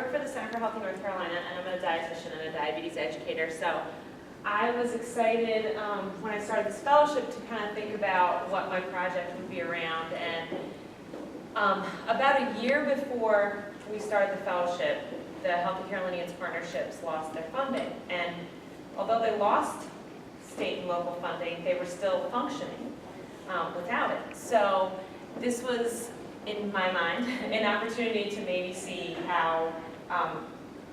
work for the Center for Healthy North Carolina, and I'm a dietitian and a diabetes educator. So I was excited when I started this fellowship to kind of think about what my project would be around. And about a year before we started the fellowship, the Healthy Carolinians Partnerships lost their funding. And although they lost state and local funding, they were still functioning without it. So this was, in my mind, an opportunity to maybe see how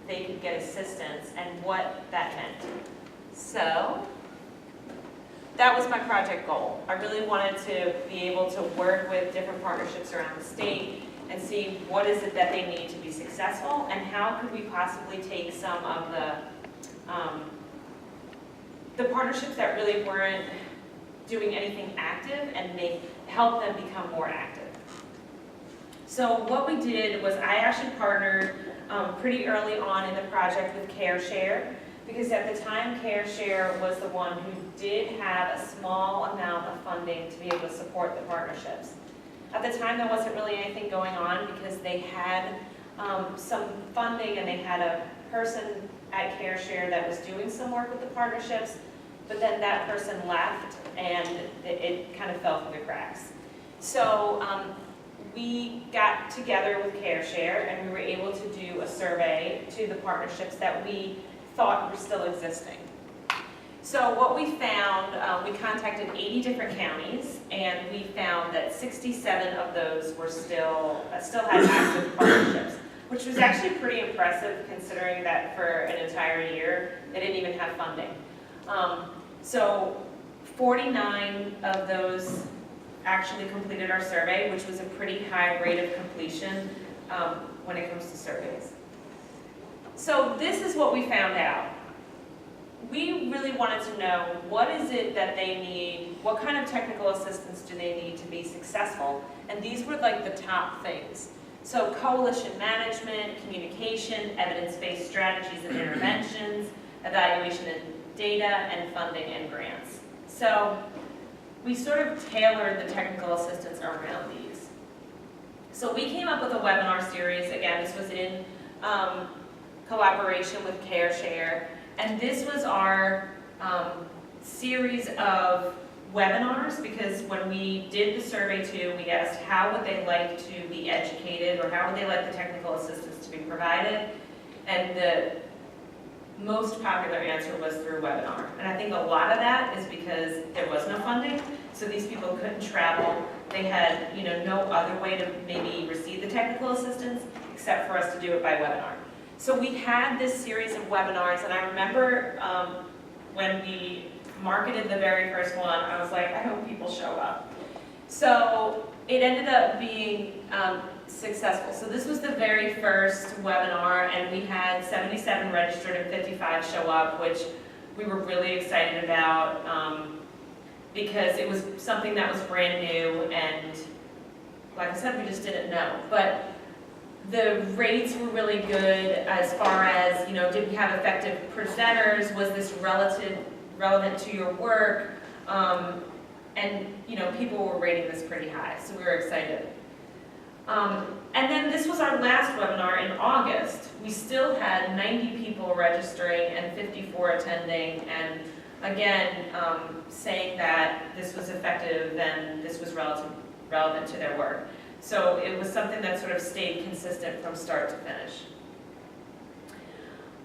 they could get assistance and what that meant. So that was my project goal. I really wanted to be able to work with different partnerships around the state and see what is it that they need to be successful, and how could we possibly take some of the partnerships that really weren't doing anything active and help them become more active. So what we did was I actually partnered pretty early on in the project with CareShare, because at the time CareShare was the one who did have a small amount of funding to be able to support the partnerships. At the time there wasn't really anything going on because they had some funding and they had a person at CareShare that was doing some work with the partnerships, but then that person left and it kind of fell through the cracks. So we got together with CareShare and we were able to do a survey to the partnerships that we thought were still existing. So what we found, we contacted 80 different counties, and we found that 67 of those were still had active partnerships, which was actually pretty impressive considering that for an entire year they didn't even have funding. So 49 of those actually completed our survey, which was a pretty high rate of completion when it comes to surveys. So this is what we found out. We really wanted to know, what is it that they need, what kind of technical assistance do they need to be successful? And these were like the top things. So coalition management, communication, evidence-based strategies and interventions, evaluation and data, and funding and grants. So we sort of tailored the technical assistance around these. So we came up with a webinar series. Again, this was in collaboration with CareShare, and this was our series of webinars, because when we did the survey too, we asked how would they like to be educated, or how would they like the technical assistance to be provided, and the most popular answer was through webinar. And I think a lot of that is because there was no funding, so these people couldn't travel. They had no other way to maybe receive the technical assistance except for us to do it by webinar. So we had this series of webinars, and I remember when we marketed the very first one, I was like, I hope people show up. So it ended up being successful. So this was the very first webinar, and we had 77 registered and 55 show up, which we were really excited about because it was something that was brand new, and like I said, we just didn't know. But the rates were really good as far as, did we have effective presenters? Was this relevant to your work? And people were rating this pretty high, so we were excited. And then this was our last webinar in August. We still had 90 people registering and 54 attending, and again, saying that this was effective and this was relevant to their work. So it was something that sort of stayed consistent from start to finish.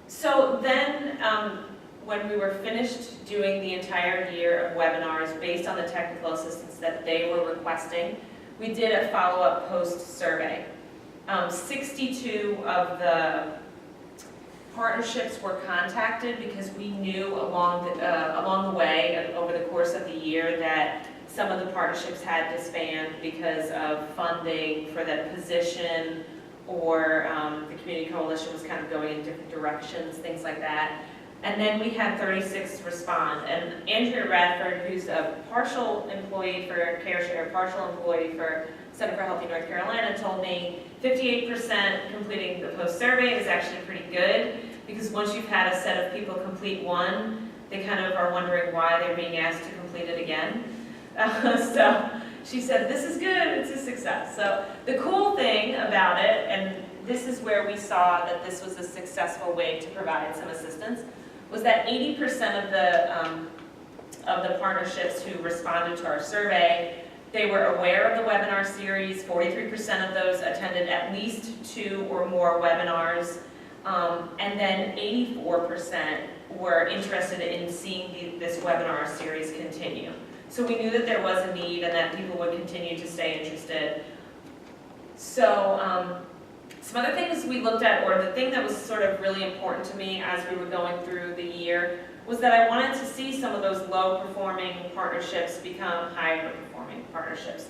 So then, when we were finished doing the entire year of webinars based on the technical assistance that they were requesting, we did a follow-up post survey. 62 of the partnerships were contacted because we knew along the way, over the course of the year, that some of the partnerships had disbanded because of funding for that position, or the community coalition was kind of going in different directions, things like that. And then we had 36 respond. And Andrea Radford, who's a partial employee for CareShare, partial employee for Center for Healthy North Carolina, told me 58% completing the post survey is actually pretty good, because once you've had a set of people complete one, they kind of are wondering why they're being asked to complete it again. So she said, this is good, it's a success. So the cool thing about it, and this is where we saw that this was a successful way to provide some assistance, was that 80% of the partnerships who responded to our survey, they were aware of the webinar series. 43% of those attended at least 2 or more webinars, and then 84% were interested in seeing this webinar series continue. So we knew that there was a need and that people would continue to stay interested. So some other things we looked at, or the thing that was sort of really important to me as we were going through the year, was that I wanted to see some of those low-performing partnerships become higher-performing partnerships.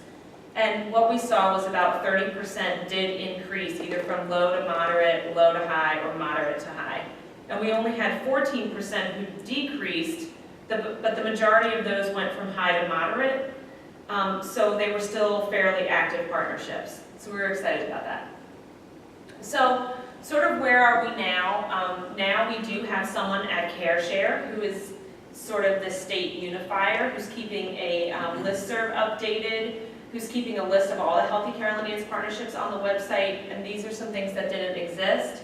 And what we saw was about 30% did increase, either from low to moderate, low to high, or moderate to high. And we only had 14% who decreased, but the majority of those went from high to moderate, so they were still fairly active partnerships. So we were excited about that. So sort of where are we now? Now we do have someone at CareShare who is sort of the state unifier, who's keeping a listserv updated, who's keeping a list of all the Healthy Care Alliance partnerships on the website, and these are some things that didn't exist.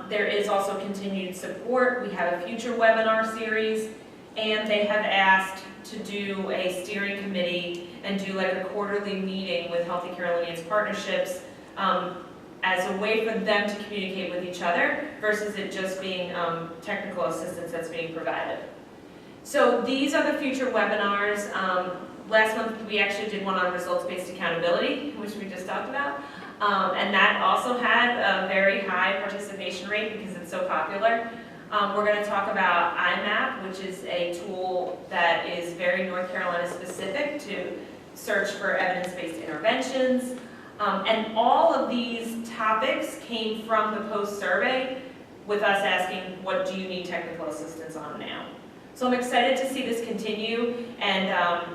There is also continued support. We have a future webinar series, and they have asked to do a steering committee and do like a quarterly meeting with Healthy Care Alliance partnerships as a way for them to communicate with each other versus it just being technical assistance that's being provided. So these are the future webinars. Last month we actually did one on results-based accountability, which we just talked about. And that also had a very high participation rate because it's so popular. We're going to talk about IMAP, which is a tool that is very North Carolina specific to search for evidence-based interventions. And all of these topics came from the post-survey with us asking, what do you need technical assistance on now? So I'm excited to see this continue, and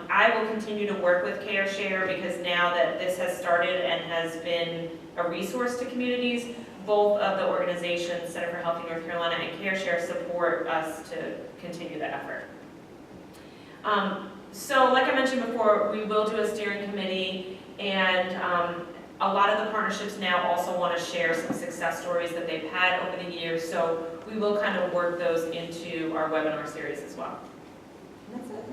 I will continue to work with CareShare because now that this has started and has been a resource to communities, both of the organizations, Center for Healthy North Carolina and CareShare, support us to continue the effort. So like I mentioned before, we will do a steering committee, and a lot of the partnerships now also want to share some success stories that they've had over the years, so we will kind of work those into our webinar series as well. That's it.